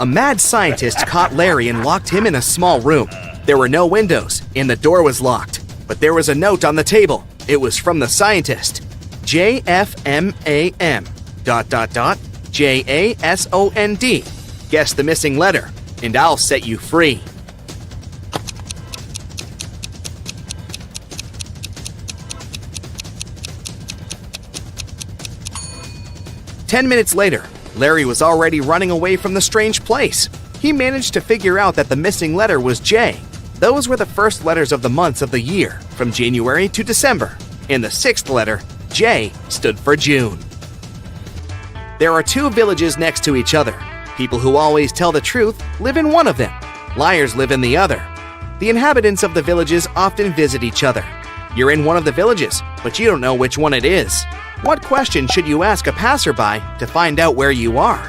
A mad scientist caught Larry and locked him in a small room. There were no windows, and the door was locked. But there was a note on the table. It was from the scientist. JFMAM ... JASOND. Guess the missing letter, and I'll set you free. "10 minutes later, Larry was already running away from the strange place. He managed to figure out that the missing letter was J. Those were the first letters of the months of the year, from January to December. And the sixth letter, J, stood for June. There are two villages next to each other. People who always tell the truth live in one of them. Liars live in the other. The inhabitants of the villages often visit each other. You're in one of the villages, but you don't know which one it is. What question should you ask a passerby to find out where you are?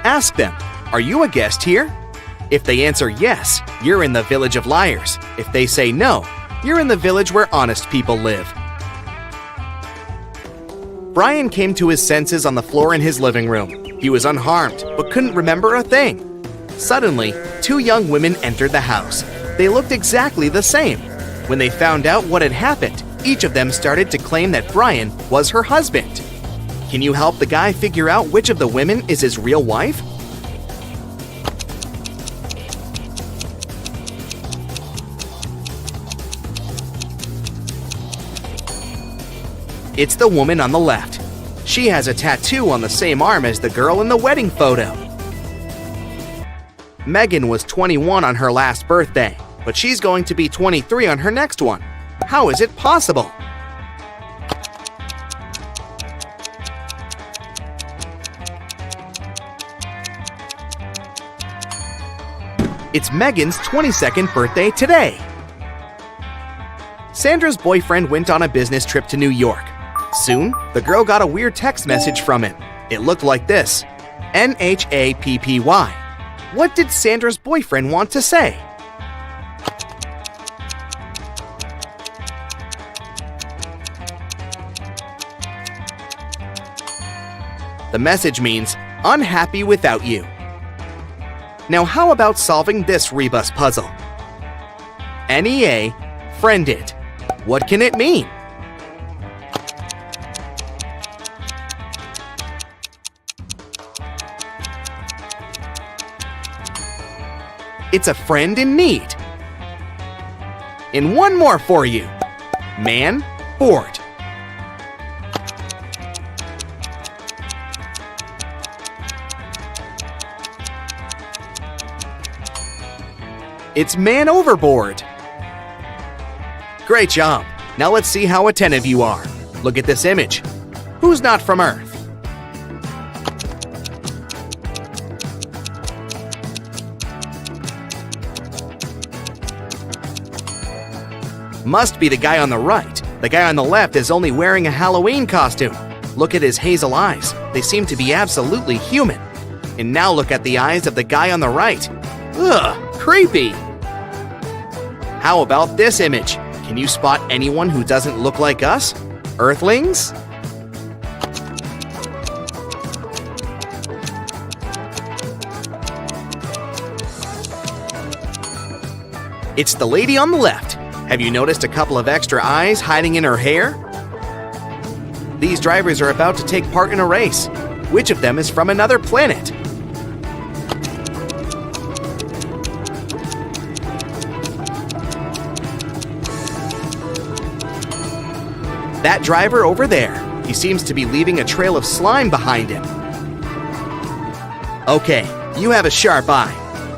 Ask them, are you a guest here? If they answer yes, you're in the village of liars. If they say no, you're in the village where honest people live. Brian came to his senses on the floor in his living room. He was unharmed, but couldn't remember a thing. Suddenly, two young women entered the house. They looked exactly the same. When they found out what had happened, each of them started to claim that Brian was her husband. Can you help the guy figure out which of the women is his real wife? It's the woman on the left. She has a tattoo on the same arm as the girl in the wedding photo. Megan was 21 on her last birthday, but she's going to be 23 on her next one. How is it possible? It's Megan's 22nd birthday today. Sandra's boyfriend went on a business trip to New York. Soon, the girl got a weird text message from him. It looked like this: NHAPPY. What did Sandra's boyfriend want to say? The message means, unhappy without you. Now how about solving this Rebus puzzle? NEA, friended. What can it mean? It's a friend in need. And one more for you. Man, bored. It's man overboard. Great job. Now let's see how attentive you are. Look at this image. Who's not from Earth? Must be the guy on the right. The guy on the left is only wearing a Halloween costume. Look at his hazel eyes. They seem to be absolutely human. And now look at the eyes of the guy on the right. Ugh, creepy. How about this image? Can you spot anyone who doesn't look like us? Earthlings? It's the lady on the left. Have you noticed a couple of extra eyes hiding in her hair? These drivers are about to take part in a race. Which of them is from another planet? That driver over there. He seems to be leaving a trail of slime behind him. Okay, you have a sharp eye.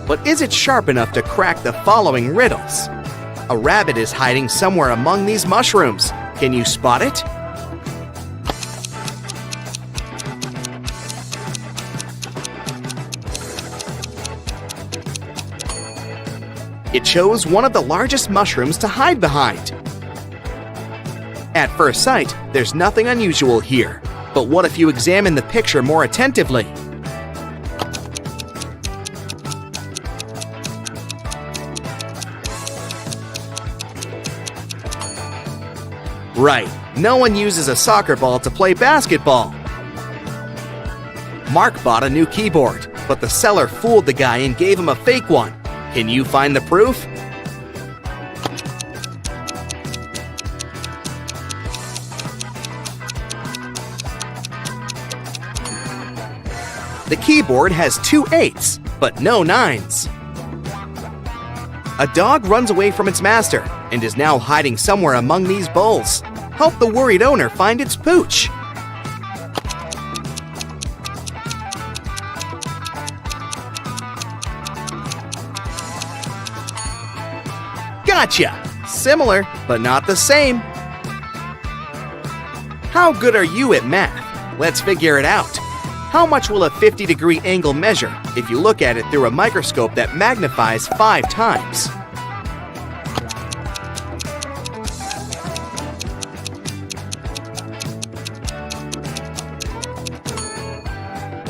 But is it sharp enough to crack the following riddles? A rabbit is hiding somewhere among these mushrooms. Can you spot it? It chose one of the largest mushrooms to hide behind. At first sight, there's nothing unusual here. But what if you examine the picture more attentively? Right, no one uses a soccer ball to play basketball. Mark bought a new keyboard, but the seller fooled the guy and gave him a fake one. Can you find the proof? The keyboard has 2 8s, but no 9s. A dog runs away from its master and is now hiding somewhere among these bowls. Help the worried owner find its pooch. Gotcha! Similar, but not the same. How good are you at math? Let's figure it out. How much will a 50-degree angle measure if you look at it through a microscope that magnifies 5 times?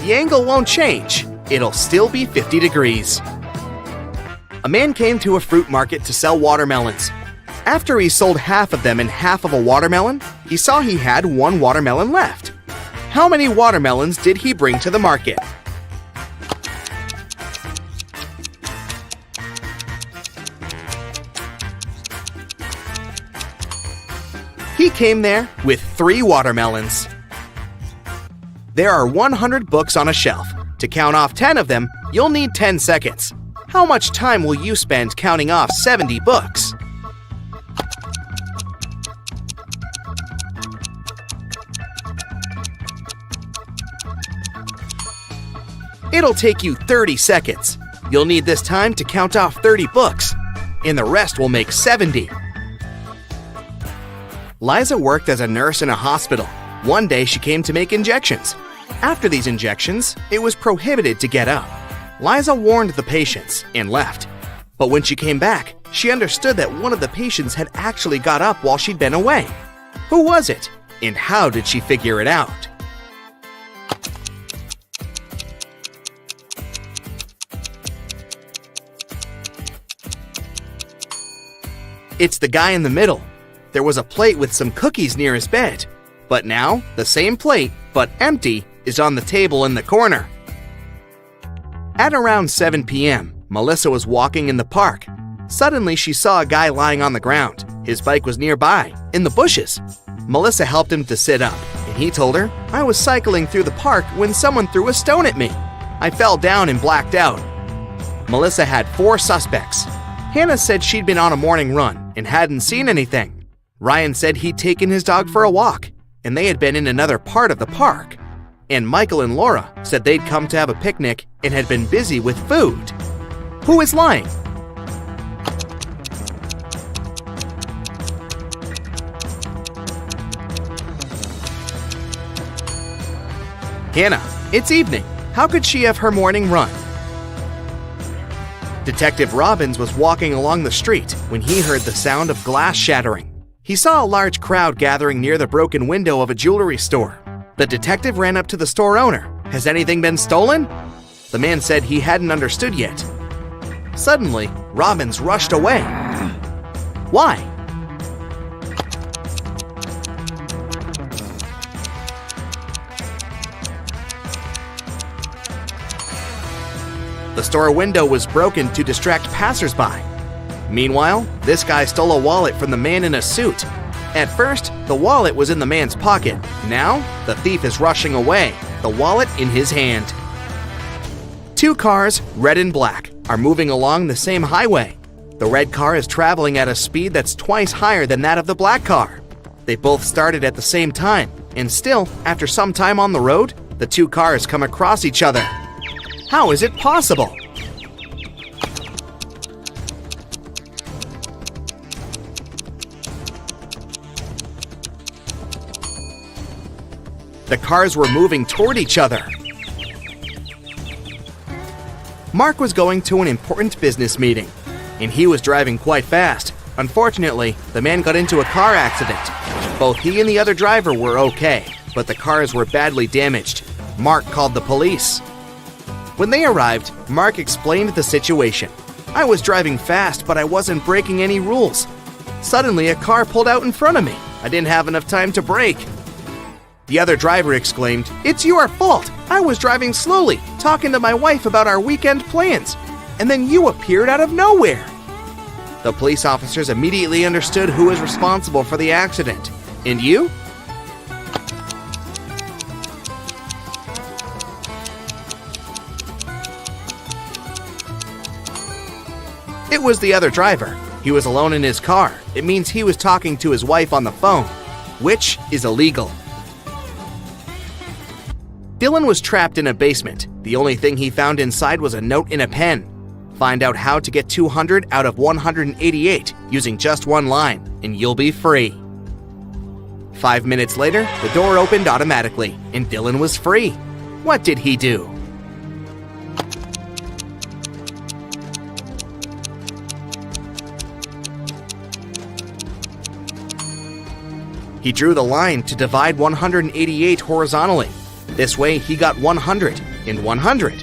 The angle won't change. It'll still be 50 degrees. A man came to a fruit market to sell watermelons. After he sold half of them and half of a watermelon, he saw he had 1 watermelon left. How many watermelons did he bring to the market? He came there with 3 watermelons. There are 100 books on a shelf. To count off 10 of them, you'll need 10 seconds. How much time will you spend counting off 70 books? It'll take you 30 seconds. You'll need this time to count off 30 books, and the rest will make 70. Liza worked as a nurse in a hospital. One day she came to make injections. After these injections, it was prohibited to get up. Liza warned the patients and left. But when she came back, she understood that one of the patients had actually got up while she'd been away. Who was it? And how did she figure it out? It's the guy in the middle. There was a plate with some cookies near his bed. But now, the same plate, but empty, is on the table in the corner. At around 7 p.m., Melissa was walking in the park. Suddenly, she saw a guy lying on the ground. His bike was nearby, in the bushes. Melissa helped him to sit up, and he told her, "I was cycling through the park when someone threw a stone at me. I fell down and blacked out." Melissa had 4 suspects. Hannah said she'd been on a morning run and hadn't seen anything. Ryan said he'd taken his dog for a walk, and they had been in another part of the park. And Michael and Laura said they'd come to have a picnic and had been busy with food. Who is lying? Hannah, it's evening. How could she have her morning run? Detective Robbins was walking along the street when he heard the sound of glass shattering. He saw a large crowd gathering near the broken window of a jewelry store. The detective ran up to the store owner. "Has anything been stolen?" The man said he hadn't understood yet. Suddenly, Robbins rushed away. Why? The store window was broken to distract passersby. Meanwhile, this guy stole a wallet from the man in a suit. At first, the wallet was in the man's pocket. Now, the thief is rushing away, the wallet in his hand. 2 cars, red and black, are moving along the same highway. The red car is traveling at a speed that's twice higher than that of the black car. They both started at the same time, and still, after some time on the road, the 2 cars come across each other. How is it possible? The cars were moving toward each other. Mark was going to an important business meeting, and he was driving quite fast. Unfortunately, the man got into a car accident. Both he and the other driver were okay, but the cars were badly damaged. Mark called the police. When they arrived, Mark explained the situation. "I was driving fast, but I wasn't breaking any rules. Suddenly, a car pulled out in front of me. I didn't have enough time to brake." The other driver exclaimed, "It's your fault! I was driving slowly, talking to my wife about our weekend plans, and then you appeared out of nowhere." The police officers immediately understood who was responsible for the accident. And you? It was the other driver. He was alone in his car. It means he was talking to his wife on the phone, which is illegal. Dylan was trapped in a basement. The only thing he found inside was a note in a pen. Find out how to get 200 out of 188 using just one line, and you'll be free. 5 minutes later, the door opened automatically, and Dylan was free. What did he do? He drew the line to divide 188 horizontally. This way, he got 100 and 100.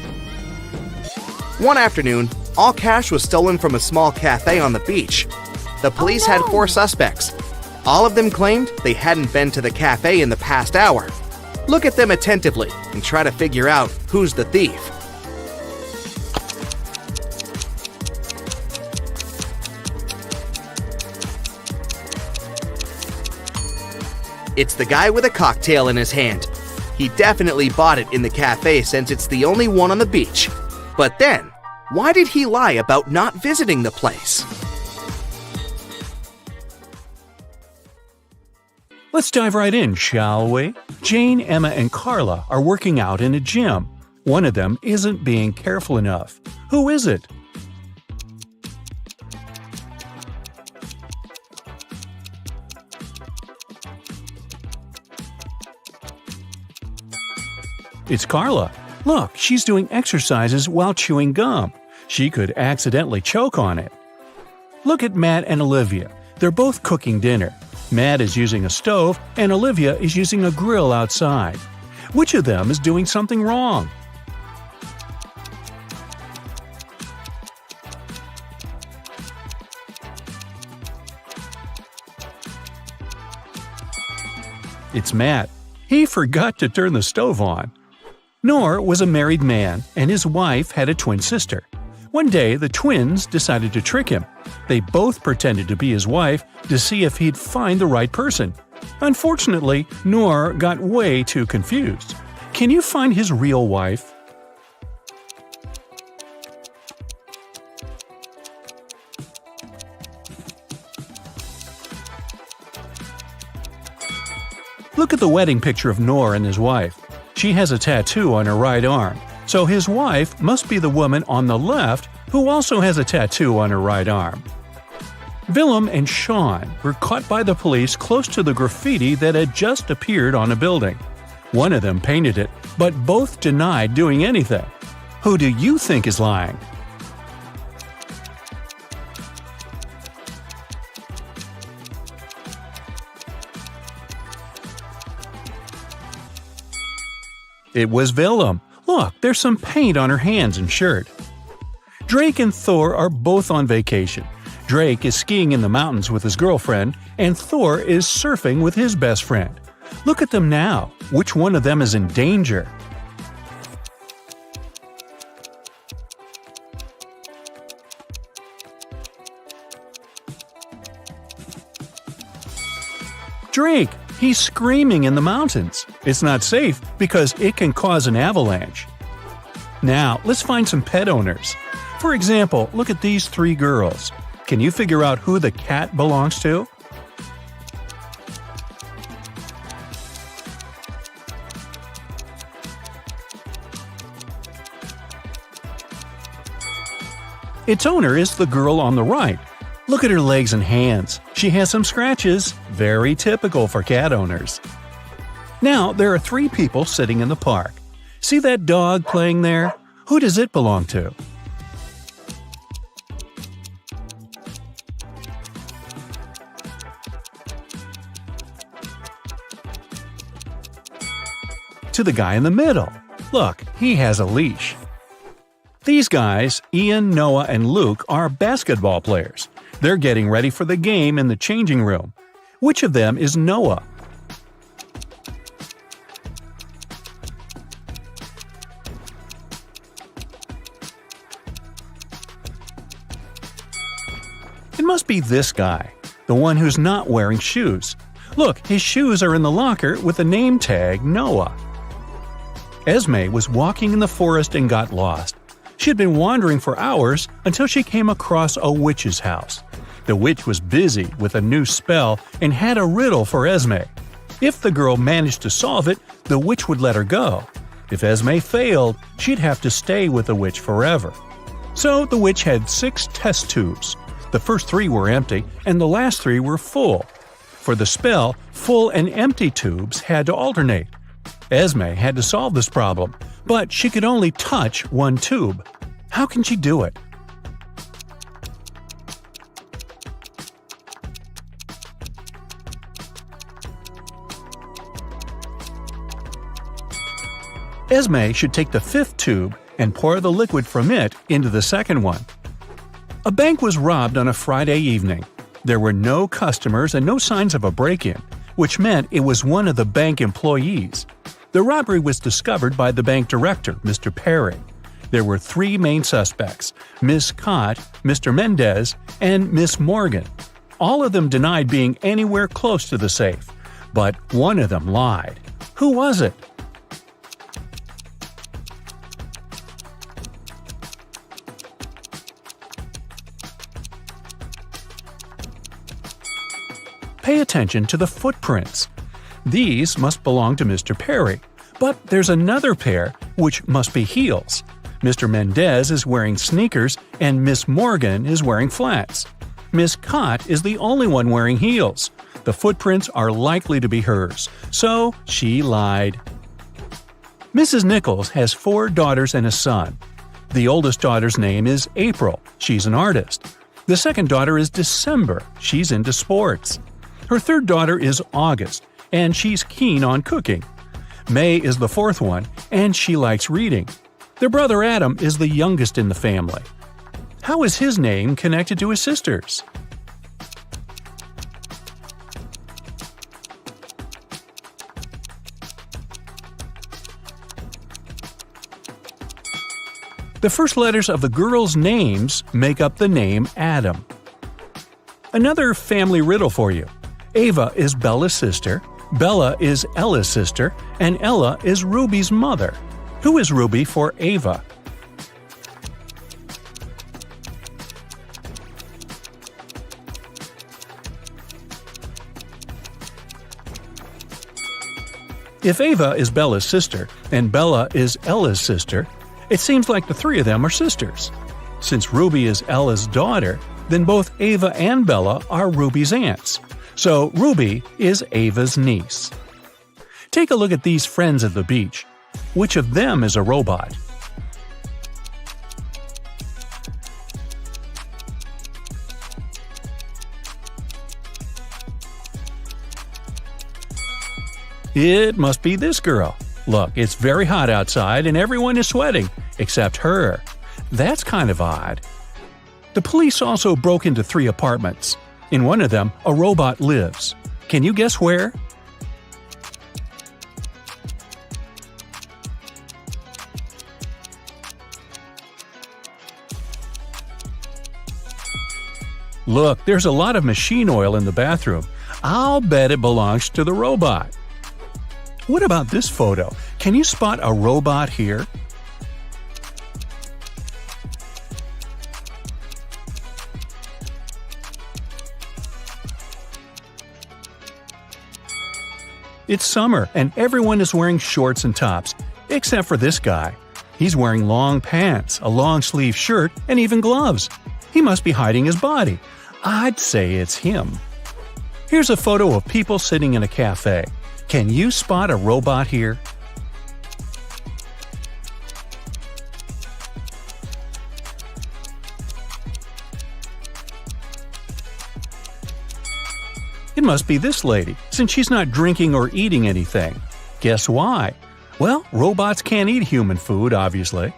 One afternoon, all cash was stolen from a small cafe on the beach. The police had 4 suspects. All of them claimed they hadn't been to the cafe in the past hour. Look at them attentively and try to figure out who's the thief. It's the guy with a cocktail in his hand. He definitely bought it in the cafe since it's the only one on the beach. But then, why did he lie about not visiting the place? Let's dive right in, shall we? Jane, Emma, and Carla are working out in a gym. One of them isn't being careful enough. Who is it? It's Carla. Look, she's doing exercises while chewing gum. She could accidentally choke on it. Look at Matt and Olivia. They're both cooking dinner. Matt is using a stove and Olivia is using a grill outside. Which of them is doing something wrong? It's Matt. He forgot to turn the stove on. Noor was a married man, and his wife had a twin sister. One day, the twins decided to trick him. They both pretended to be his wife to see if he'd find the right person. Unfortunately, Noor got way too confused. Can you find his real wife? Look at the wedding picture of Noor and his wife. She has a tattoo on her right arm, so his wife must be the woman on the left who also has a tattoo on her right arm. Willem and Sean were caught by the police close to the graffiti that had just appeared on a building. One of them painted it, but both denied doing anything. Who do you think is lying? It was Willem. Look, there's some paint on her hands and shirt. Drake and Thor are both on vacation. Drake is skiing in the mountains with his girlfriend, and Thor is surfing with his best friend. Look at them now. Which one of them is in danger? Drake! He's screaming in the mountains. It's not safe because it can cause an avalanche. Now, let's find some pet owners. For example, look at these 3 girls. Can you figure out who the cat belongs to? Its owner is the girl on the right. Look at her legs and hands. She has some scratches, very typical for cat owners. Now, there are 3 people sitting in the park. See that dog playing there? Who does it belong to? To the guy in the middle. Look, he has a leash. These guys, Ian, Noah, and Luke, are basketball players. They're getting ready for the game in the changing room. Which of them is Noah? It must be this guy, the one who's not wearing shoes. Look, his shoes are in the locker with the name tag Noah. Esme was walking in the forest and got lost. She had been wandering for hours until she came across a witch's house. The witch was busy with a new spell and had a riddle for Esme. If the girl managed to solve it, the witch would let her go. If Esme failed, she'd have to stay with the witch forever. So the witch had 6 test tubes. The first 3 were empty, and the last 3 were full. For the spell, full and empty tubes had to alternate. Esme had to solve this problem, but she could only touch one tube. How can she do it? Esme should take the 5th tube and pour the liquid from it into the second one. A bank was robbed on a Friday evening. There were no customers and no signs of a break-in, which meant it was one of the bank employees. The robbery was discovered by the bank director, Mr. Perry. There were 3 main suspects, Miss Cott, Mr. Mendez, and Miss Morgan. All of them denied being anywhere close to the safe, but one of them lied. Who was it? Pay attention to the footprints. These must belong to Mr. Perry, but there's another pair which must be heels. Mr. Mendez is wearing sneakers and Miss Morgan is wearing flats. Miss Cott is the only one wearing heels. The footprints are likely to be hers, so she lied. Mrs. Nichols has 4 daughters and a son. The oldest daughter's name is April. She's an artist. The second daughter is December. She's into sports. Her third daughter is August, and she's keen on cooking. May is the 4th one, and she likes reading. Their brother Adam is the youngest in the family. How is his name connected to his sister's? The first letters of the girls' names make up the name Adam. Another family riddle for you. Ava is Bella's sister, Bella is Ella's sister, and Ella is Ruby's mother. Who is Ruby for Ava? If Ava is Bella's sister and Bella is Ella's sister, it seems like the 3 of them are sisters. Since Ruby is Ella's daughter, then both Ava and Bella are Ruby's aunts. So Ruby is Ava's niece. Take a look at these friends at the beach. Which of them is a robot? It must be this girl. Look, it's very hot outside and everyone is sweating, except her. That's kind of odd. The police also broke into 3 apartments. In one of them, a robot lives. Can you guess where? Look, there's a lot of machine oil in the bathroom. I'll bet it belongs to the robot. What about this photo? Can you spot a robot here? It's summer and everyone is wearing shorts and tops, except for this guy. He's wearing long pants, a long-sleeve shirt, and even gloves. He must be hiding his body. I'd say it's him. Here's a photo of people sitting in a cafe. Can you spot a robot here? It must be this lady, since she's not drinking or eating anything. Guess why? Well, robots can't eat human food, obviously.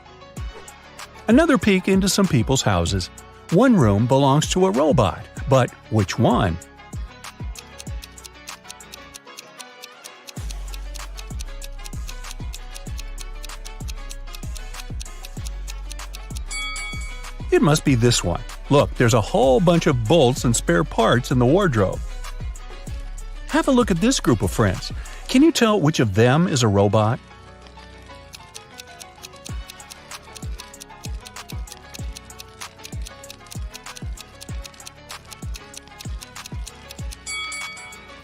Another peek into some people's houses. One room belongs to a robot, but which one? It must be this one. Look, there's a whole bunch of bolts and spare parts in the wardrobe. Have a look at this group of friends. Can you tell which of them is a robot?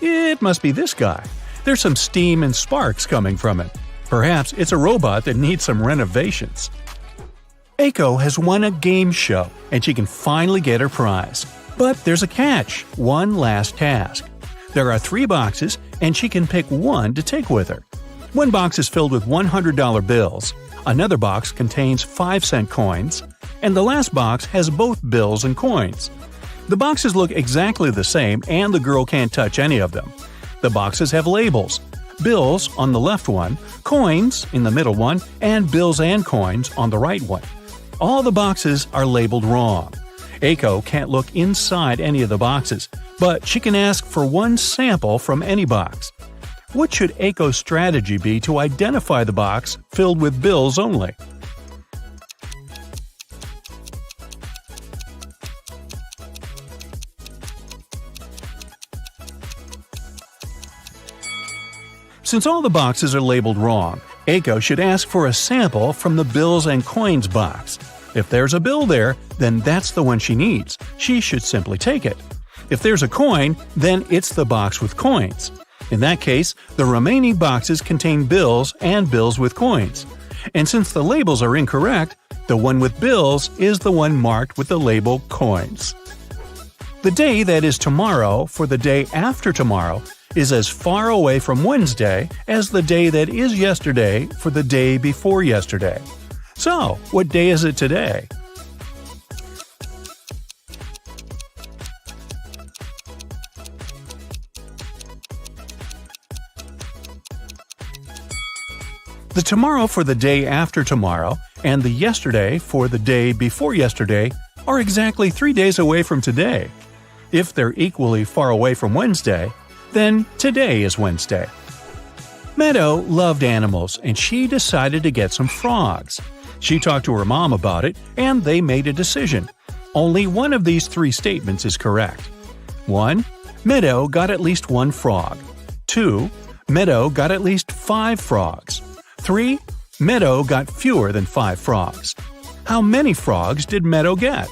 It must be this guy. There's some steam and sparks coming from it. Perhaps it's a robot that needs some renovations. Aiko has won a game show, and she can finally get her prize. But there's a catch, one last task. There are 3 boxes, and she can pick one to take with her. One box is filled with $100 bills, another box contains 5-cent coins, and the last box has both bills and coins. The boxes look exactly the same, and the girl can't touch any of them. The boxes have labels: bills on the left one, coins in the middle one, and bills and coins on the right one. All the boxes are labeled wrong. Aiko can't look inside any of the boxes, but she can ask for one sample from any box. What should Aiko's strategy be to identify the box filled with bills only? Since all the boxes are labeled wrong, Aiko should ask for a sample from the bills and coins box. If there's a bill there, then that's the one she needs. She should simply take it. If there's a coin, then it's the box with coins. In that case, the remaining boxes contain bills and bills with coins. And since the labels are incorrect, the one with bills is the one marked with the label coins. The day that is tomorrow for the day after tomorrow is as far away from Wednesday as the day that is yesterday for the day before yesterday. So, what day is it today? The tomorrow for the day after tomorrow and the yesterday for the day before yesterday are exactly 3 days away from today. If they're equally far away from Wednesday, then today is Wednesday. Meadow loved animals, and she decided to get some frogs. She talked to her mom about it, and they made a decision. Only one of these 3 statements is correct. 1. Meadow got at least 1 frog. 2. Meadow got at least 5 frogs. 3. Meadow got fewer than 5 frogs. How many frogs did Meadow get?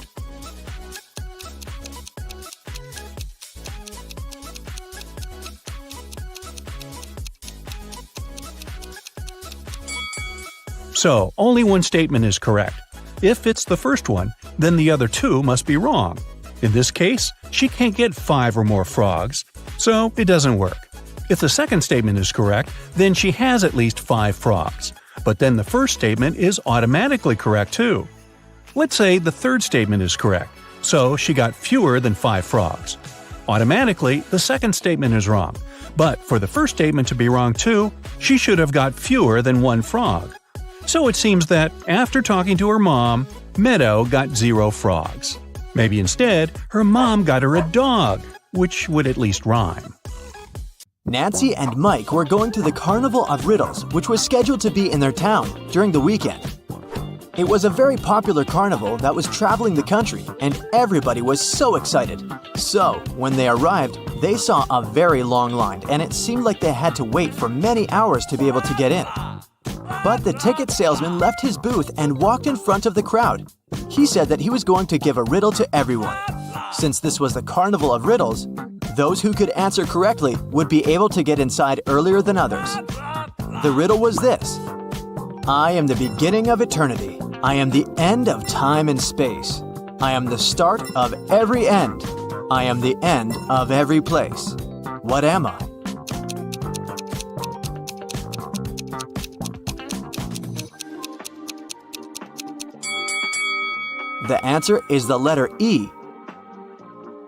So, only one statement is correct. If it's the first one, then the other 2 must be wrong. In this case, she can't get 5 or more frogs, so it doesn't work. If the second statement is correct, then she has at least 5 frogs. But then the first statement is automatically correct too. Let's say the third statement is correct, so she got fewer than 5 frogs. Automatically, the second statement is wrong. But for the first statement to be wrong too, she should have got fewer than 1 frog. So it seems that, after talking to her mom, Meadow got 0 frogs. Maybe instead, her mom got her a dog, which would at least rhyme. Nancy and Mike were going to the Carnival of Riddles, which was scheduled to be in their town during the weekend. It was a very popular carnival that was traveling the country, and everybody was so excited. So, when they arrived, they saw a very long line, and it seemed like they had to wait for many hours to be able to get in. But the ticket salesman left his booth and walked in front of the crowd. He said that he was going to give a riddle to everyone. Since this was the Carnival of Riddles, those who could answer correctly would be able to get inside earlier than others. The riddle was this: I am the beginning of eternity. I am the end of time and space. I am the start of every end. I am the end of every place. What am I? The answer is the letter E.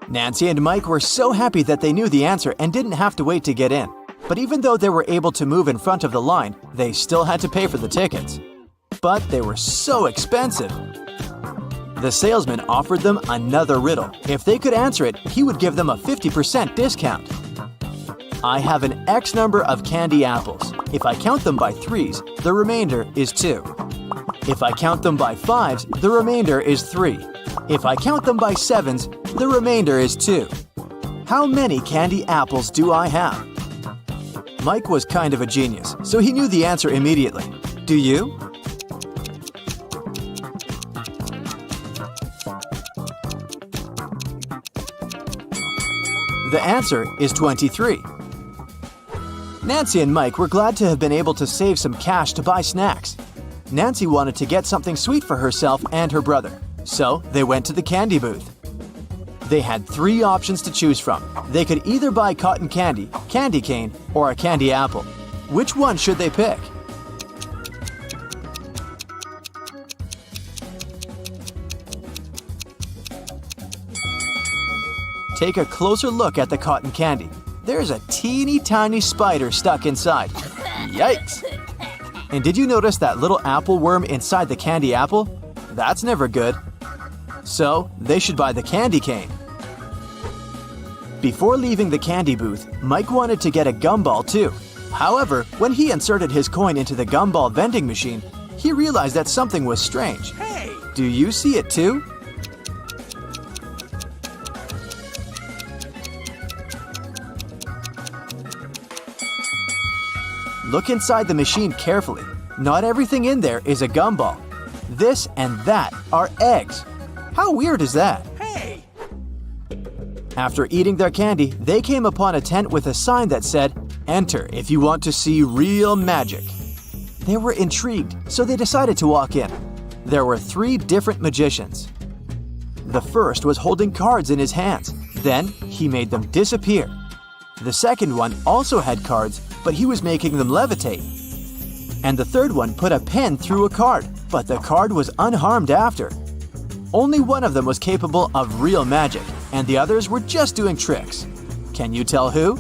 Nancy and Mike were so happy that they knew the answer and didn't have to wait to get in. But even though they were able to move in front of the line, they still had to pay for the tickets. But they were so expensive. The salesman offered them another riddle. If they could answer it, he would give them a 50% discount. I have an X number of candy apples. If I count them by 3s, the remainder is 2. If I count them by 5s, the remainder is 3. If I count them by sevens, the remainder is 2. How many candy apples do I have? Mike was kind of a genius, so he knew the answer immediately. Do you? The answer is 23. Nancy and Mike were glad to have been able to save some cash to buy snacks. Nancy wanted to get something sweet for herself and her brother, so they went to the candy booth. They had 3 options to choose from. They could either buy cotton candy, candy cane, or a candy apple. Which one should they pick? Take a closer look at the cotton candy. There's a teeny tiny spider stuck inside. Yikes! And did you notice that little apple worm inside the candy apple? That's never good. So, they should buy the candy cane. Before leaving the candy booth, Mike wanted to get a gumball too. However, when he inserted his coin into the gumball vending machine, he realized that something was strange. Hey! Do you see it too? Look inside the machine carefully. Not everything in there is a gumball. This and that are eggs. How weird is that? Hey! After eating their candy, they came upon a tent with a sign that said, "Enter if you want to see real magic." They were intrigued, so they decided to walk in. There were 3 different magicians. The first was holding cards in his hands. Then he made them disappear. The second one also had cards, but he was making them levitate. And the third one put a pen through a card, but the card was unharmed after. Only one of them was capable of real magic, and the others were just doing tricks. Can you tell who?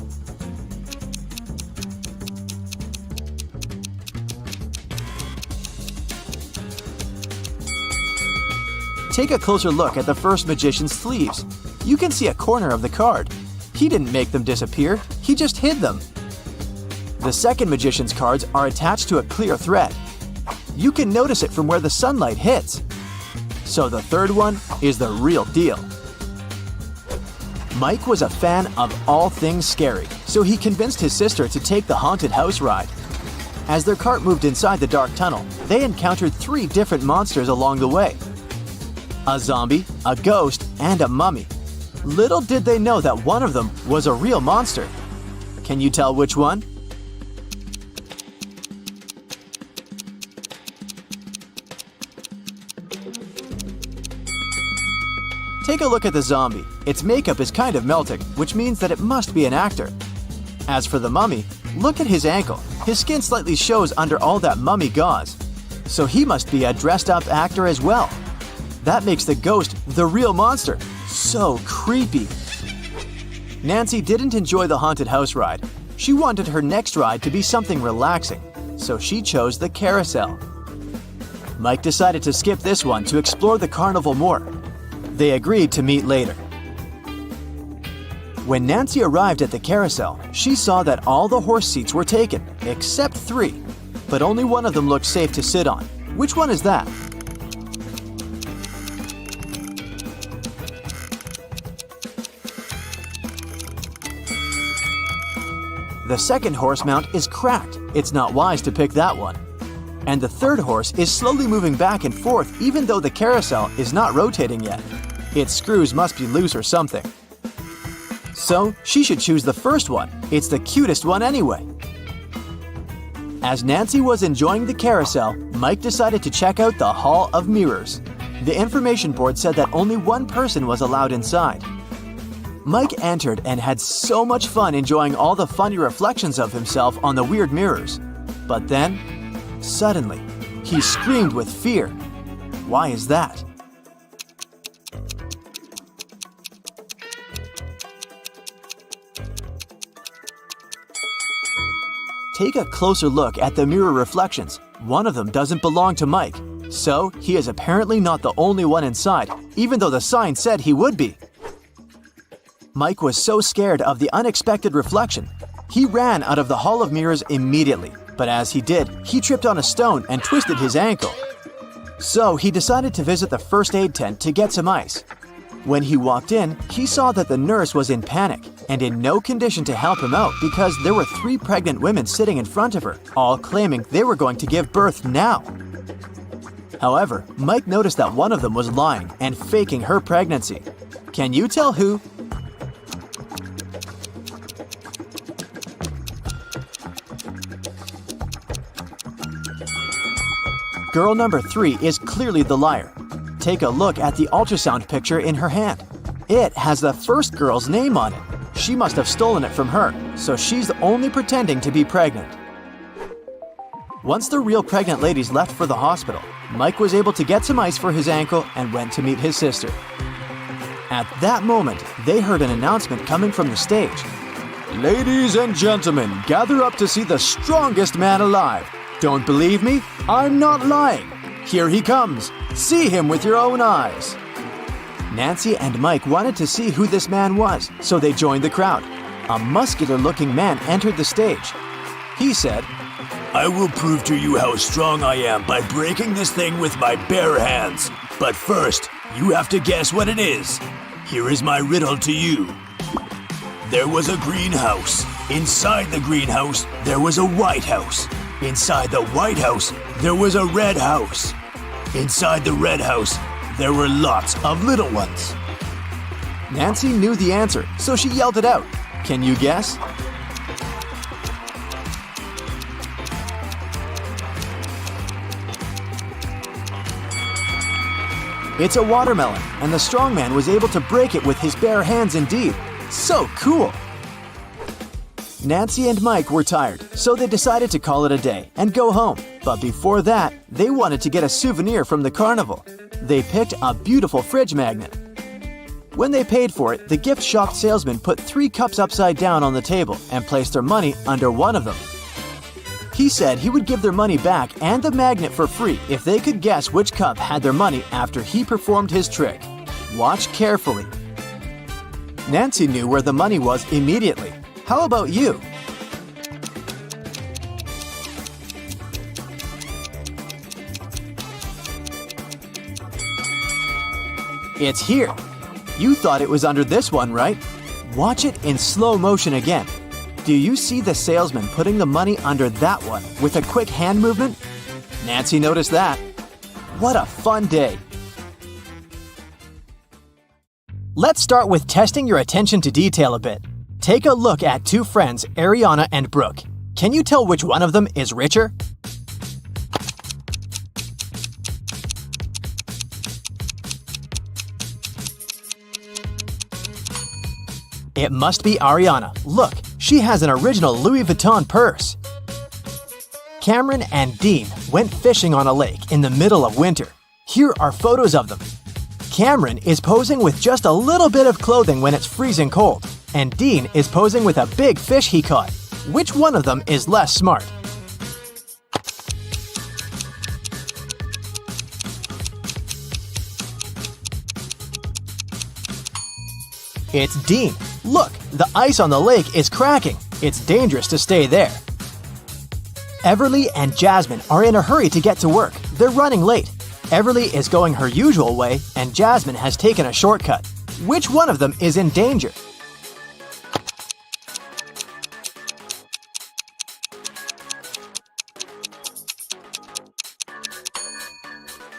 Take a closer look at the first magician's sleeves. You can see a corner of the card. He didn't make them disappear, he just hid them. The second magician's cards are attached to a clear thread. You can notice it from where the sunlight hits. So the third one is the real deal. Mike was a fan of all things scary, so he convinced his sister to take the haunted house ride. As their cart moved inside the dark tunnel, they encountered 3 different monsters along the way. A zombie, a ghost, and a mummy. Little did they know that one of them was a real monster. Can you tell which one? Take a look at the zombie. Its makeup is kind of melting, which means that it must be an actor. As for the mummy, look at his ankle. His skin slightly shows under all that mummy gauze. So he must be a dressed-up actor as well. That makes the ghost the real monster. So creepy. Nancy didn't enjoy the haunted house ride. She wanted her next ride to be something relaxing, so she chose the Carousel. Mike decided to skip this one to explore the carnival more. They agreed to meet later. When Nancy arrived at the Carousel, she saw that all the horse seats were taken, except 3. But only one of them looked safe to sit on. Which one is that? The second horse mount is cracked. It's not wise to pick that one. And the third horse is slowly moving back and forth even though the carousel is not rotating yet. Its screws must be loose or something. So she should choose the first one. It's the cutest one anyway. As Nancy was enjoying the carousel, Mike decided to check out the Hall of Mirrors. The information board said that only one person was allowed inside. Mike entered and had so much fun enjoying all the funny reflections of himself on the weird mirrors. But then, suddenly, he screamed with fear. Why is that? Take a closer look at the mirror reflections. One of them doesn't belong to Mike, so he is apparently not the only one inside, even though the sign said he would be. Mike was so scared of the unexpected reflection. He ran out of the Hall of Mirrors immediately, but as he did, he tripped on a stone and twisted his ankle. So he decided to visit the first aid tent to get some ice. When he walked in, he saw that the nurse was in panic and in no condition to help him out because there were 3 pregnant women sitting in front of her, all claiming they were going to give birth now. However, Mike noticed that one of them was lying and faking her pregnancy. Can you tell who? Girl number 3 is clearly the liar. Take a look at the ultrasound picture in her hand. It has the first girl's name on it. She must have stolen it from her, so she's only pretending to be pregnant. Once the real pregnant ladies left for the hospital, Mike was able to get some ice for his ankle and went to meet his sister. At that moment, they heard an announcement coming from the stage. "Ladies and gentlemen, gather up to see the strongest man alive. Don't believe me? I'm not lying. Here he comes. See him with your own eyes." Nancy and Mike wanted to see who this man was, so they joined the crowd. A muscular-looking man entered the stage. He said, "I will prove to you how strong I am by breaking this thing with my bare hands. But first, you have to guess what it is. Here is my riddle to you. There was a greenhouse. Inside the greenhouse, there was a white house. Inside the white house, there was a red house. Inside the red house, there were lots of little ones." Nancy knew the answer, so she yelled it out. Can you guess? It's a watermelon, and the strongman was able to break it with his bare hands indeed. So cool! Nancy and Mike were tired, so they decided to call it a day and go home. But before that, they wanted to get a souvenir from the carnival. They picked a beautiful fridge magnet. When they paid for it, the gift shop salesman put 3 cups upside down on the table and placed their money under one of them. He said he would give their money back and the magnet for free if they could guess which cup had their money after he performed his trick. Watch carefully. Nancy knew where the money was immediately. How about you? It's here. You thought it was under this one, right? Watch it in slow motion again. Do you see the salesman putting the money under that one with a quick hand movement? Nancy noticed that. What a fun day. Let's start with testing your attention to detail a bit. Take a look at 2 friends, Ariana and Brooke. Can you tell which one of them is richer? It must be Ariana. Look, she has an original Louis Vuitton purse. Cameron and Dean went fishing on a lake in the middle of winter. Here are photos of them. Cameron is posing with just a little bit of clothing when it's freezing cold, and Dean is posing with a big fish he caught. Which one of them is less smart? It's Dean. Look, the ice on the lake is cracking. It's dangerous to stay there. Everly and Jasmine are in a hurry to get to work. They're running late. Everly is going her usual way, and Jasmine has taken a shortcut. Which one of them is in danger?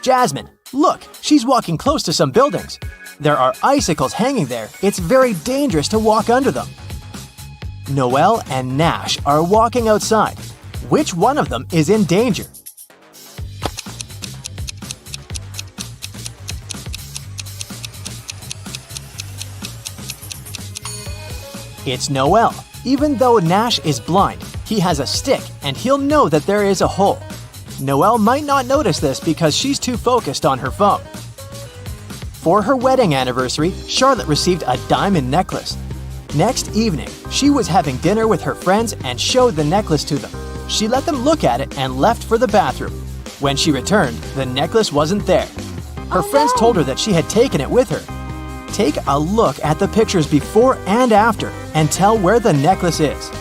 Jasmine, look, she's walking close to some buildings. There are icicles hanging there. It's very dangerous to walk under them. Noelle and Nash are walking outside. Which one of them is in danger? It's Noelle. Even though Nash is blind, he has a stick and he'll know that there is a hole. Noelle might not notice this because she's too focused on her phone. For her wedding anniversary, Charlotte received a diamond necklace. Next evening, she was having dinner with her friends and showed the necklace to them. She let them look at it and left for the bathroom. When she returned, the necklace wasn't there. Her friends told her that she had taken it with her. Take a look at the pictures before and after and tell where the necklace is.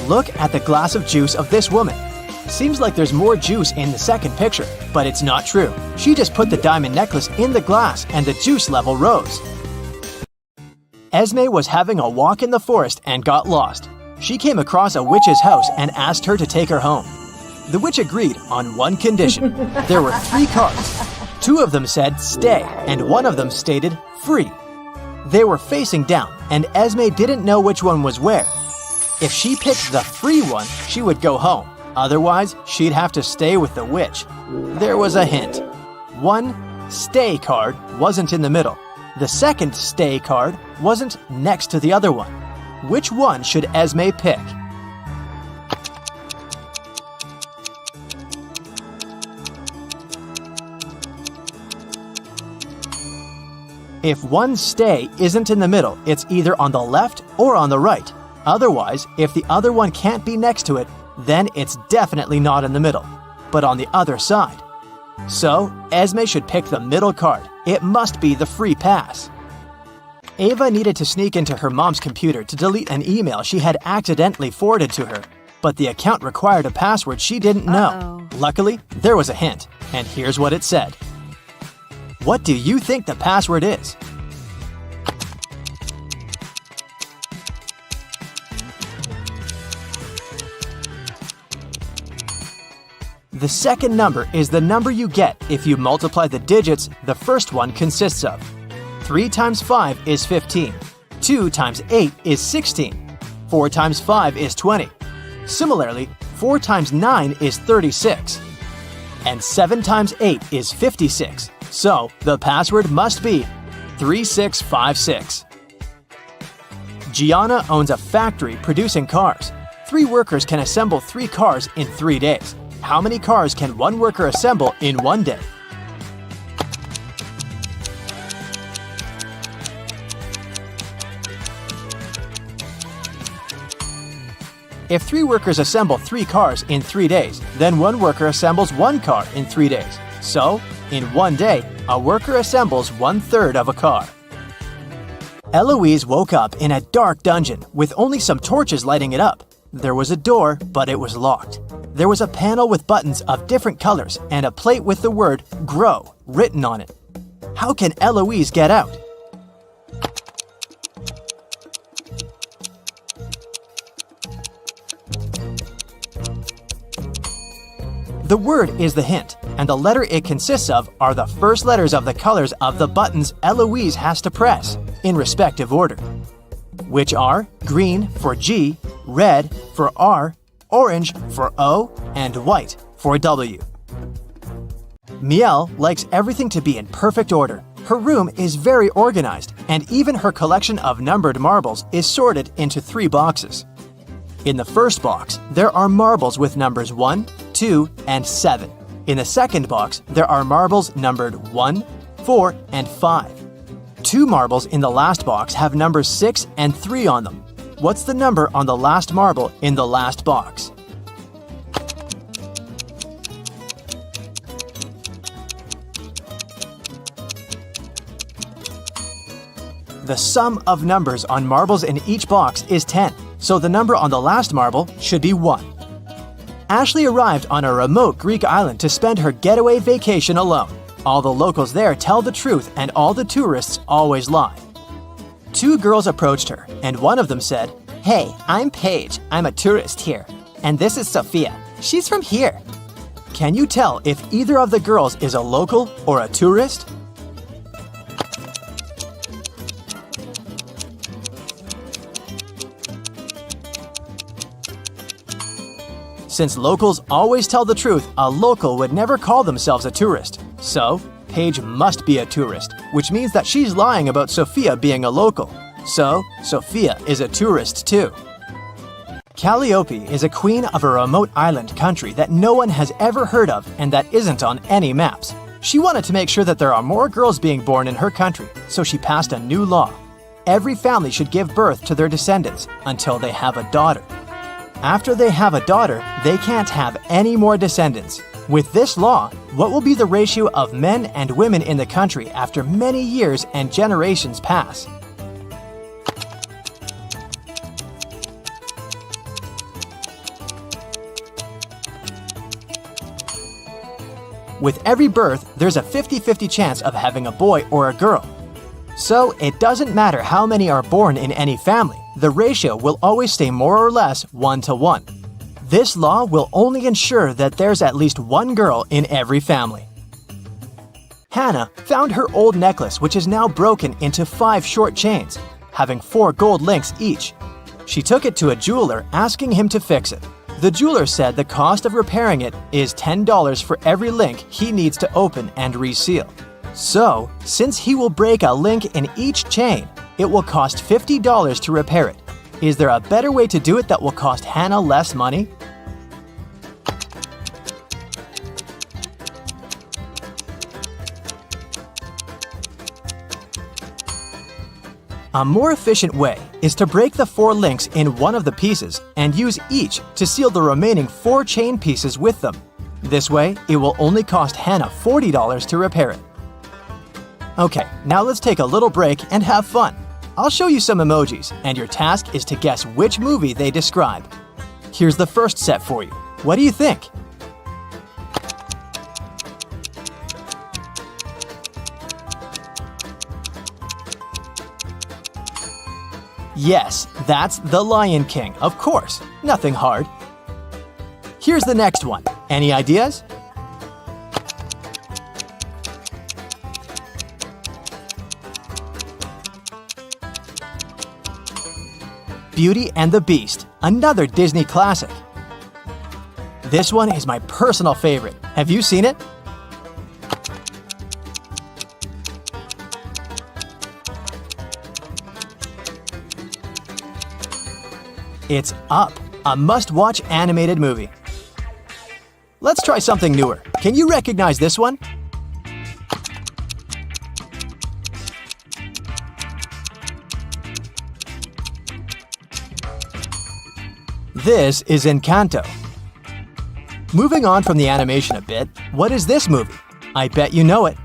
Look at the glass of juice of this woman. Seems like there's more juice in the second picture, but it's not true. She just put the diamond necklace in the glass and the juice level rose. Esme was having a walk in the forest and got lost. She came across a witch's house and asked her to take her home. The witch agreed on one condition. There were 3 cards. 2 of them said stay, and 1 of them stated free. They were facing down, and Esme didn't know which one was where. If she picked the free one, she would go home. Otherwise, she'd have to stay with the witch. There was a hint. 1 stay card wasn't in the middle. The second stay card wasn't next to the other one. Which one should Esme pick? If 1 stay isn't in the middle, it's either on the left or on the right. Otherwise, if the other one can't be next to it, then it's definitely not in the middle, but on the other side. So, Esme should pick the middle card. It must be the free pass. Ava needed to sneak into her mom's computer to delete an email she had accidentally forwarded to her, but the account required a password she didn't know. Luckily, there was a hint, and here's what it said. What do you think the password is? The second number is the number you get if you multiply the digits the first one consists of. 3 times 5 is 15. 2 times 8 is 16. 4 times 5 is 20. Similarly, 4 times 9 is 36. And 7 times 8 is 56. So, the password must be 3656. Gianna owns a factory producing cars. 3 workers can assemble 3 cars in 3 days. How many cars can 1 worker assemble in 1 day? If 3 workers assemble 3 cars in 3 days, then 1 worker assembles 1 car in 3 days. So, in 1 day, a worker assembles 1/3 of a car. Eloise woke up in a dark dungeon with only some torches lighting it up. There was a door, but it was locked. There was a panel with buttons of different colors and a plate with the word GROW written on it. How can Eloise get out? The word is the hint, and the letter it consists of are the first letters of the colors of the buttons Eloise has to press, in respective order, which are green for G, red for R, orange for O, and white for W. Miel likes everything to be in perfect order. Her room is very organized, and even her collection of numbered marbles is sorted into 3 boxes. In the first box, there are marbles with numbers 1, 2, and 7. In the second box, there are marbles numbered 1, 4, and 5. 2 marbles in the last box have numbers 6 and 3 on them. What's the number on the last marble in the last box? The sum of numbers on marbles in each box is 10, so the number on the last marble should be 1. Ashley arrived on a remote Greek island to spend her getaway vacation alone. All the locals there tell the truth and all the tourists always lie. 2 girls approached her, and one of them said, "Hey, I'm Paige. I'm a tourist here. And this is Sophia. She's from here." Can you tell if either of the girls is a local or a tourist? Since locals always tell the truth, a local would never call themselves a tourist. So, Paige must be a tourist, which means that she's lying about Sophia being a local. So, Sophia is a tourist too. Calliope is a queen of a remote island country that no one has ever heard of and that isn't on any maps. She wanted to make sure that there are more girls being born in her country, so she passed a new law. Every family should give birth to their descendants until they have a daughter. After they have a daughter, they can't have any more descendants. With this law, what will be the ratio of men and women in the country after many years and generations pass? With every birth, there's a 50-50 chance of having a boy or a girl. So it doesn't matter how many are born in any family, the ratio will always stay more or less 1 to 1. This law will only ensure that there's at least one girl in every family. Hannah found her old necklace, which is now broken into 5 short chains, having 4 gold links each. She took it to a jeweler, asking him to fix it. The jeweler said the cost of repairing it is $10 for every link he needs to open and reseal. So, since he will break a link in each chain, it will cost $50 to repair it. Is there a better way to do it that will cost Hannah less money? A more efficient way is to break the 4 links in one of the pieces and use each to seal the remaining 4 chain pieces with them. This way, it will only cost Hannah $40 to repair it. Okay, now let's take a little break and have fun. I'll show you some emojis, and your task is to guess which movie they describe. Here's the first set for you. What do you think? Yes, that's The Lion King, of course. Nothing hard. Here's the next one. Any ideas? Beauty and the Beast, another Disney classic. This one is my personal favorite. Have you seen it? It's Up, a must-watch animated movie. Let's try something newer. Can you recognize this one? This is Encanto. Moving on from the animation a bit, what is this movie? I bet you know it.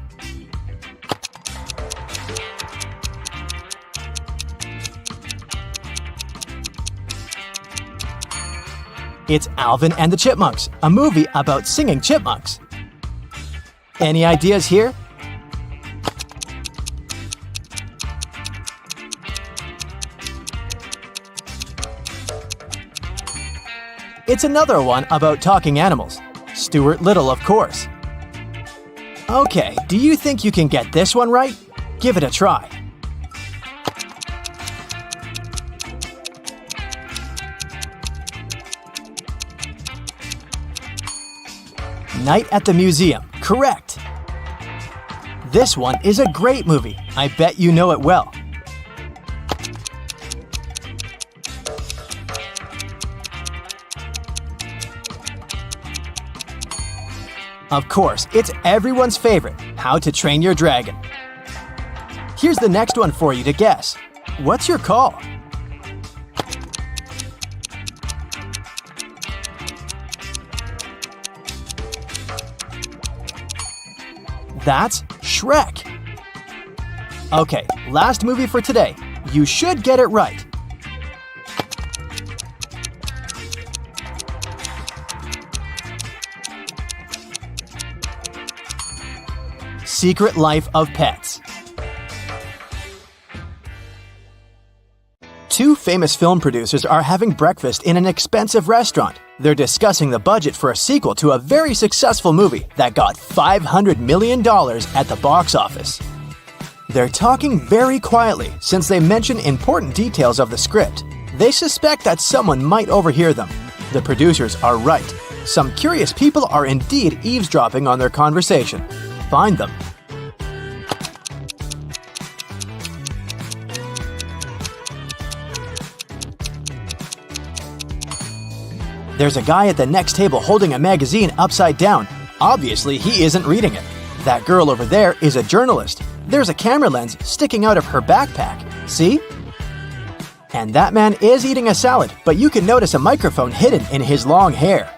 It's Alvin and the Chipmunks, a movie about singing chipmunks. Any ideas here? It's another one about talking animals. Stuart Little, of course. Okay, do you think you can get this one right? Give it a try. Night at the Museum, correct. This one is a great movie. I bet you know it well. Of course, it's everyone's favorite, How to Train Your Dragon. Here's the next one for you to guess. What's your call? That's Shrek. Okay, last movie for today. You should get it right. Secret Life of Pets. Two famous film producers are having breakfast in an expensive restaurant. They're discussing the budget for a sequel to a very successful movie that got $500 million at the box office. They're talking very quietly since they mention important details of the script. They suspect that someone might overhear them. The producers are right. Some curious people are indeed eavesdropping on their conversation. Find them. There's a guy at the next table holding a magazine upside down. Obviously, he isn't reading it. That girl over there is a journalist. There's a camera lens sticking out of her backpack. See? And that man is eating a salad, but you can notice a microphone hidden in his long hair.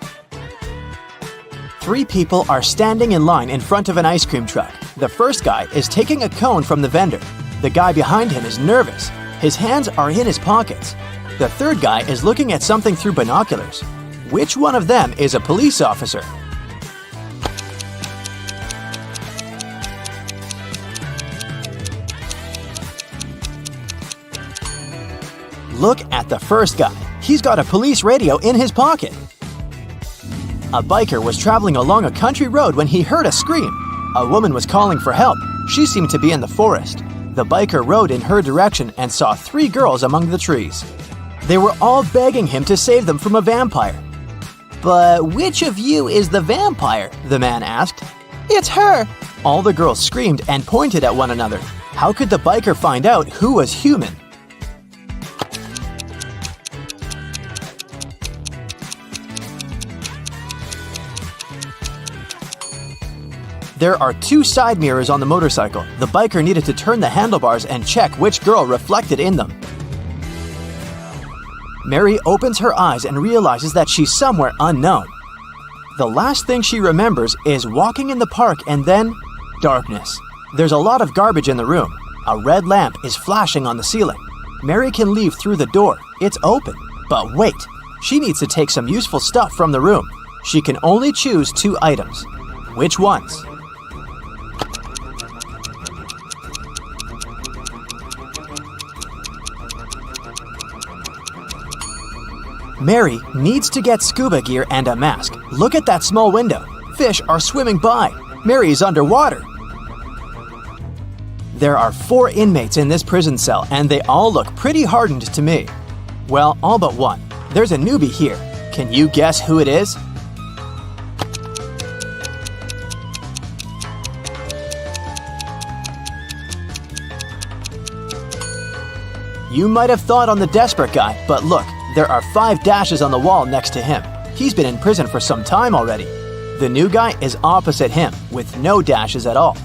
3 people are standing in line in front of an ice cream truck. The first guy is taking a cone from the vendor. The guy behind him is nervous. His hands are in his pockets. The third guy is looking at something through binoculars. Which one of them is a police officer? Look at the first guy. He's got a police radio in his pocket. A biker was traveling along a country road when he heard a scream. A woman was calling for help. She seemed to be in the forest. The biker rode in her direction and saw 3 girls among the trees. They were all begging him to save them from a vampire. "But which of you is the vampire?" the man asked. "It's her!" All the girls screamed and pointed at one another. How could the biker find out who was human? There are 2 side mirrors on the motorcycle. The biker needed to turn the handlebars and check which girl reflected in them. Mary opens her eyes and realizes that she's somewhere unknown. The last thing she remembers is walking in the park and then darkness. There's a lot of garbage in the room. A red lamp is flashing on the ceiling. Mary can leave through the door. It's open. But wait, she needs to take some useful stuff from the room. She can only choose 2 items. Which ones? Mary needs to get scuba gear and a mask. Look at that small window. Fish are swimming by. Mary is underwater. There are 4 inmates in this prison cell, and they all look pretty hardened to me. Well, all but one. There's a newbie here. Can you guess who it is? You might have thought on the desperate guy, but look, there are 5 dashes on the wall next to him. He's been in prison for some time already. The new guy is opposite him, with no dashes at all.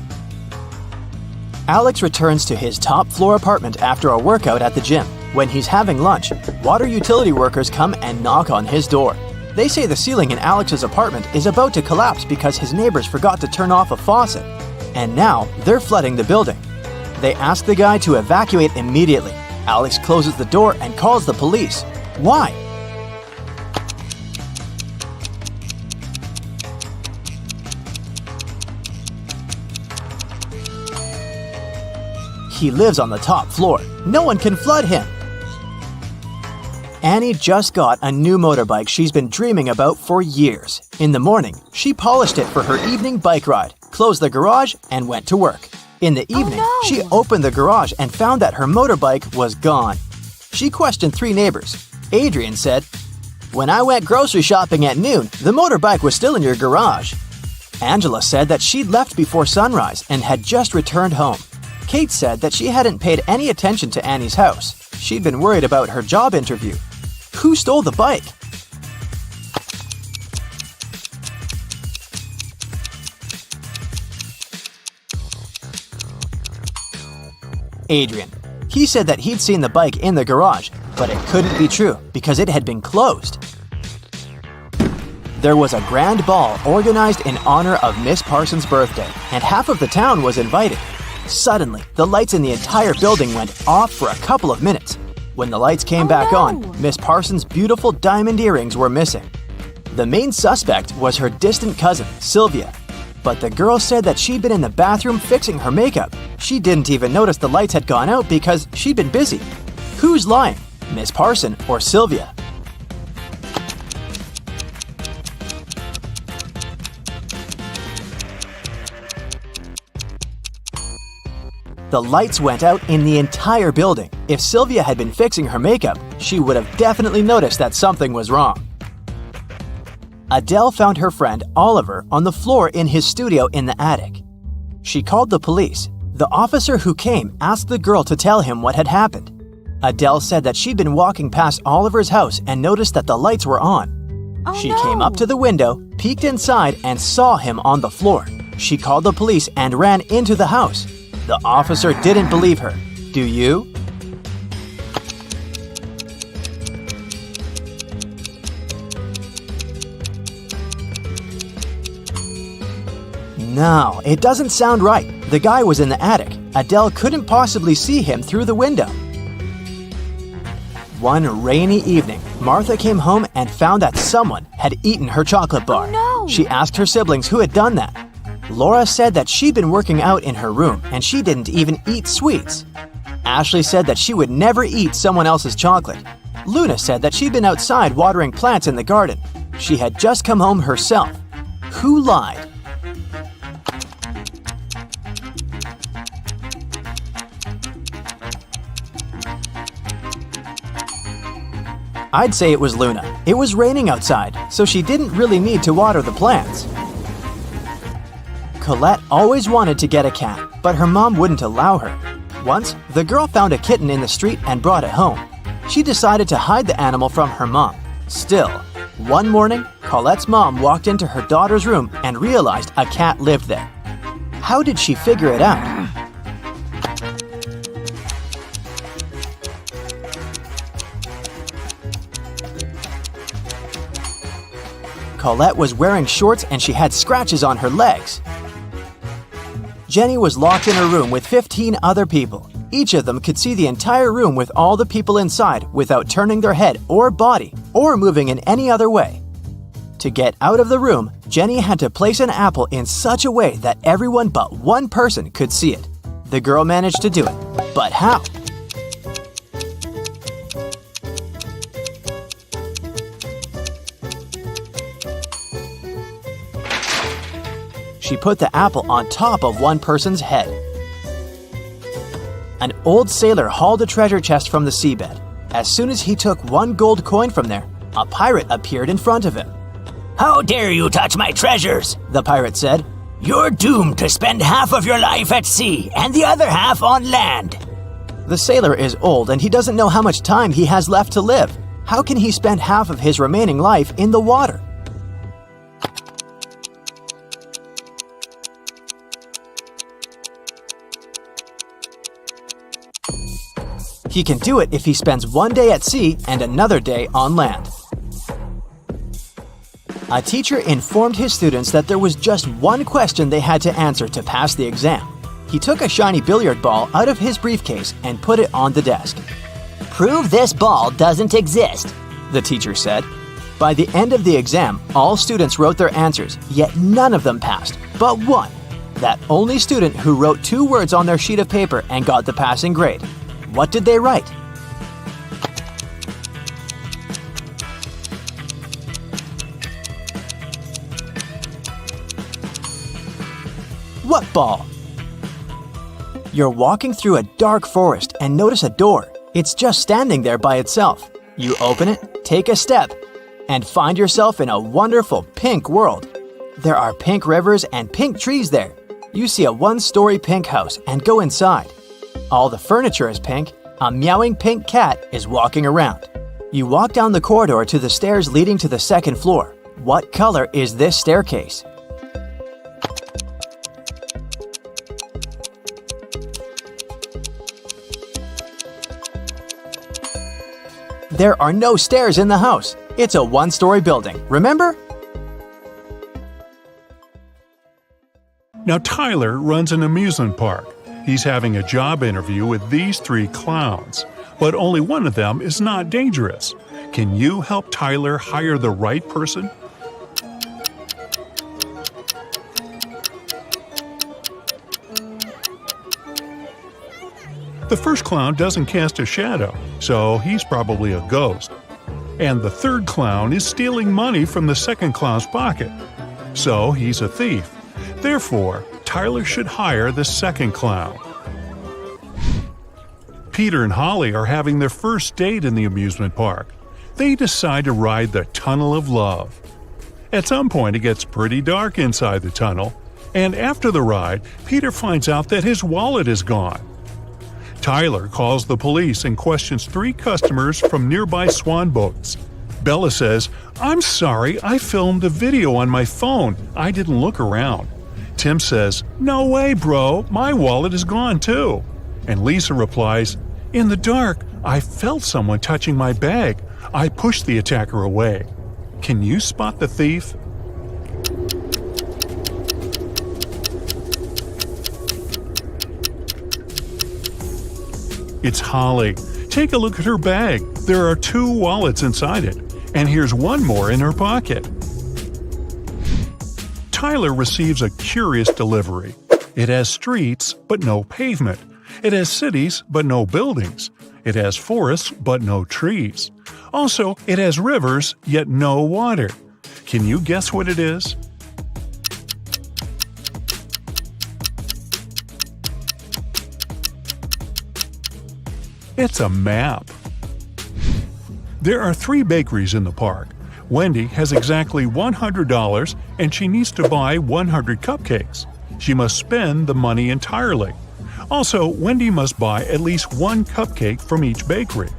Alex returns to his top floor apartment after a workout at the gym. When he's having lunch, water utility workers come and knock on his door. They say the ceiling in Alex's apartment is about to collapse because his neighbors forgot to turn off a faucet. And now they're flooding the building. They ask the guy to evacuate immediately. Alex closes the door and calls the police. Why? He lives on the top floor. No one can flood him. Annie just got a new motorbike she's been dreaming about for years. In the morning, she polished it for her evening bike ride, closed the garage, and went to work. In the evening, she opened the garage and found that her motorbike was gone. She questioned 3 neighbors. Adrian said, "When I went grocery shopping at noon, the motorbike was still in your garage." Angela said that she'd left before sunrise and had just returned home. Kate said that she hadn't paid any attention to Annie's house. She'd been worried about her job interview. Who stole the bike? Adrian. He said that he'd seen the bike in the garage, but it couldn't be true because it had been closed. There was a grand ball organized in honor of Miss Parsons' birthday, and half of the town was invited. Suddenly, the lights in the entire building went off for a couple of minutes. When the lights came back on, Miss Parsons' beautiful diamond earrings were missing. The main suspect was her distant cousin, Sylvia. But the girl said that she'd been in the bathroom fixing her makeup. She didn't even notice the lights had gone out because she'd been busy. Who's lying, Miss Parson or Sylvia? The lights went out in the entire building. If Sylvia had been fixing her makeup, she would have definitely noticed that something was wrong. Adele found her friend Oliver on the floor in his studio in the attic. She called the police. The officer who came asked the girl to tell him what had happened. Adele said that she'd been walking past Oliver's house and noticed that the lights were on. She came up to the window, peeked inside, and saw him on the floor. She called the police and ran into the house. The officer didn't believe her. Do you? No, it doesn't sound right. The guy was in the attic. Adele couldn't possibly see him through the window. One rainy evening, Martha came home and found that someone had eaten her chocolate bar. She asked her siblings who had done that. Laura said that she'd been working out in her room and she didn't even eat sweets. Ashley said that she would never eat someone else's chocolate. Luna said that she'd been outside watering plants in the garden. She had just come home herself. Who lied? I'd say it was Luna. It was raining outside, so she didn't really need to water the plants. Colette always wanted to get a cat, but her mom wouldn't allow her. Once, the girl found a kitten in the street and brought it home. She decided to hide the animal from her mom. Still, one morning, Colette's mom walked into her daughter's room and realized a cat lived there. How did she figure it out? Colette was wearing shorts and she had scratches on her legs. Jenny was locked in her room with 15 other people. Each of them could see the entire room with all the people inside without turning their head or body or moving in any other way. To get out of the room, Jenny had to place an apple in such a way that everyone but one person could see it. The girl managed to do it, but how? She put the apple on top of one person's head. An old sailor hauled a treasure chest from the seabed. As soon as he took one gold coin from there, a pirate appeared in front of him. "How dare you touch my treasures?" the pirate said. "You're doomed to spend half of your life at sea and the other half on land." The sailor is old and he doesn't know how much time he has left to live. How can he spend half of his remaining life in the water? He can do it if he spends one day at sea and another day on land. A teacher informed his students that there was just one question they had to answer to pass the exam. He took a shiny billiard ball out of his briefcase and put it on the desk. "Prove this ball doesn't exist," the teacher said. By the end of the exam, all students wrote their answers, yet none of them passed, but one. That only student who wrote 2 words on their sheet of paper and got the passing grade. What did they write? What ball? You're walking through a dark forest and notice a door. It's just standing there by itself. You open it, take a step, and find yourself in a wonderful pink world. There are pink rivers and pink trees there. You see a 1-story pink house and go inside. All the furniture is pink. A meowing pink cat is walking around. You walk down the corridor to the stairs leading to the 2nd floor. What color is this staircase? There are no stairs in the house. It's a 1-story building, remember? Now Tyler runs an amusement park. He's having a job interview with these 3 clowns, but only one of them is not dangerous. Can you help Tyler hire the right person? The first clown doesn't cast a shadow, so he's probably a ghost. And the 3rd clown is stealing money from the 2nd clown's pocket, so he's a thief. Therefore, Tyler should hire the 2nd clown. Peter and Holly are having their first date in the amusement park. They decide to ride the Tunnel of Love. At some point, it gets pretty dark inside the tunnel, and after the ride, Peter finds out that his wallet is gone. Tyler calls the police and questions 3 customers from nearby swan boats. Bella says, "I'm sorry, I filmed a video on my phone. I didn't look around." Tim says, "No way, bro, my wallet is gone too." And Lisa replies, "In the dark, I felt someone touching my bag. I pushed the attacker away. Can you spot the thief?" It's Holly. Take a look at her bag. There are 2 wallets inside it, and here's one more in her pocket. Tyler receives a curious delivery. It has streets, but no pavement. It has cities but no buildings. It has forests but no trees. Also, it has rivers yet no water. Can you guess what it is? It's a map. There are 3 bakeries in the park. Wendy has exactly $100 and she needs to buy 100 cupcakes. She must spend the money entirely. Also, Wendy must buy at least 1 cupcake from each bakery.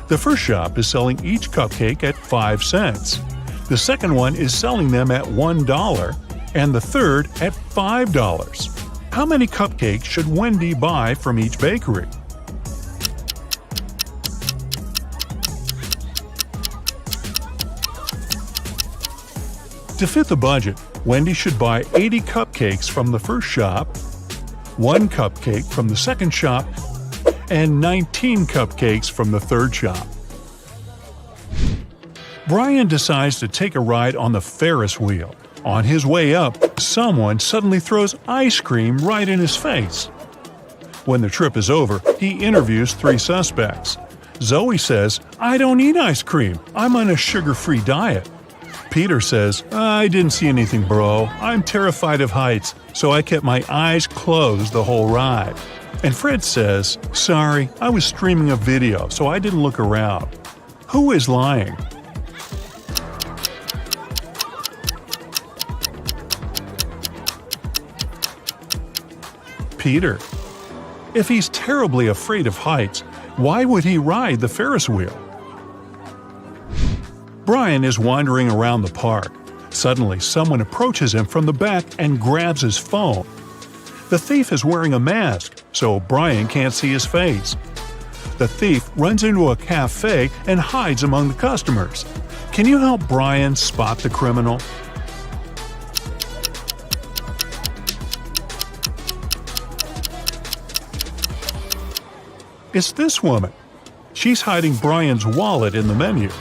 The first shop is selling each cupcake at 5 cents. The second one is selling them at $1, and the third at $5. How many cupcakes should Wendy buy from each bakery? To fit the budget, Wendy should buy 80 cupcakes from the first shop, 1 cupcake from the second shop, and 19 cupcakes from the third shop. Brian decides to take a ride on the Ferris wheel. On his way up, someone suddenly throws ice cream right in his face. When the trip is over, he interviews 3 suspects. Zoe says, "I don't eat ice cream. I'm on a sugar-free diet." Peter says, "I didn't see anything, bro. I'm terrified of heights, so I kept my eyes closed the whole ride." And Fred says, "Sorry, I was streaming a video, so I didn't look around." Who is lying? Peter. If he's terribly afraid of heights, why would he ride the Ferris wheel? Brian is wandering around the park. Suddenly, someone approaches him from the back and grabs his phone. The thief is wearing a mask, so Brian can't see his face. The thief runs into a cafe and hides among the customers. Can you help Brian spot the criminal? It's this woman. She's hiding Brian's wallet in the menu.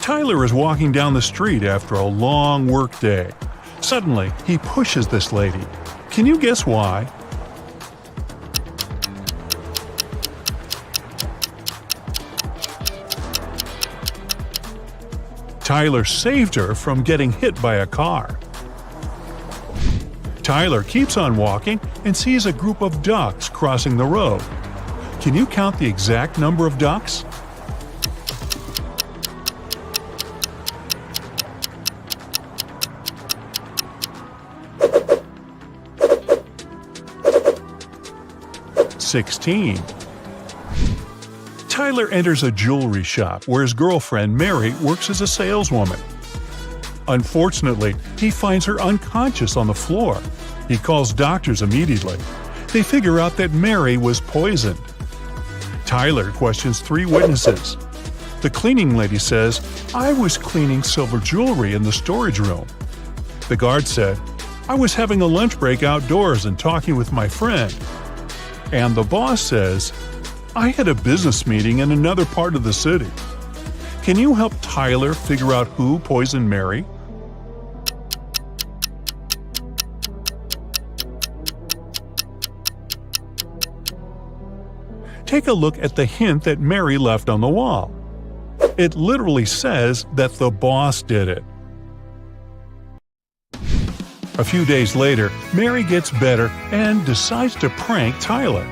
Tyler is walking down the street after a long work day. Suddenly, he pushes this lady. Can you guess why? Tyler saved her from getting hit by a car. Tyler keeps on walking and sees a group of ducks crossing the road. Can you count the exact number of ducks? $16. Tyler enters a jewelry shop where his girlfriend Mary works as a saleswoman. Unfortunately, he finds her unconscious on the floor. He calls doctors immediately. They figure out that Mary was poisoned. Tyler questions 3 witnesses. The cleaning lady says, "I was cleaning silver jewelry in the storage room." The guard said, "I was having a lunch break outdoors and talking with my friend." And the boss says, "I had a business meeting in another part of the city." Can you help Tyler figure out who poisoned Mary? Take a look at the hint that Mary left on the wall. It literally says that the boss did it. A few days later, Mary gets better and decides to prank Tyler.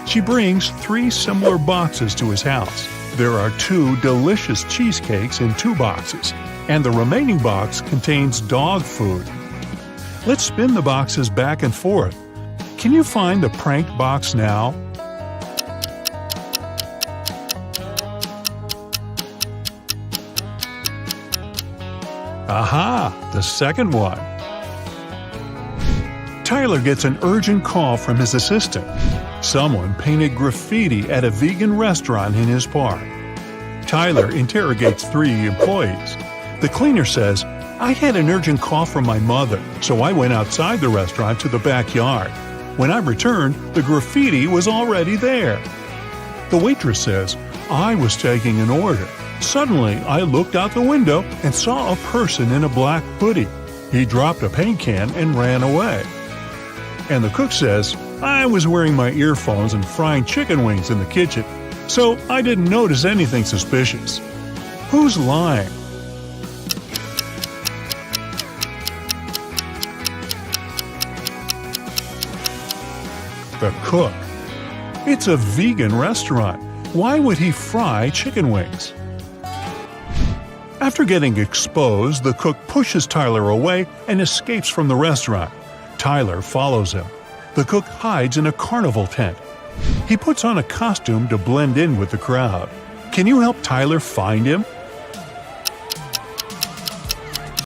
She brings 3 similar boxes to his house. There are 2 delicious cheesecakes in 2 boxes, and the remaining box contains dog food. Let's spin the boxes back and forth. Can you find the pranked box now? Aha! The second one. Tyler gets an urgent call from his assistant. Someone painted graffiti at a vegan restaurant in his park. Tyler interrogates 3 employees. The cleaner says, "I had an urgent call from my mother, so I went outside the restaurant to the backyard. When I returned, the graffiti was already there." The waitress says, "I was taking an order. Suddenly, I looked out the window and saw a person in a black hoodie. He dropped a paint can and ran away." And the cook says, I was wearing my earphones and frying chicken wings in the kitchen, so I didn't notice anything suspicious. Who's lying? The cook. It's a vegan restaurant. Why would he fry chicken wings? After getting exposed, the cook pushes Tyler away and escapes from the restaurant. Tyler follows him. The cook hides in a carnival tent. He puts on a costume to blend in with the crowd. Can you help Tyler find him?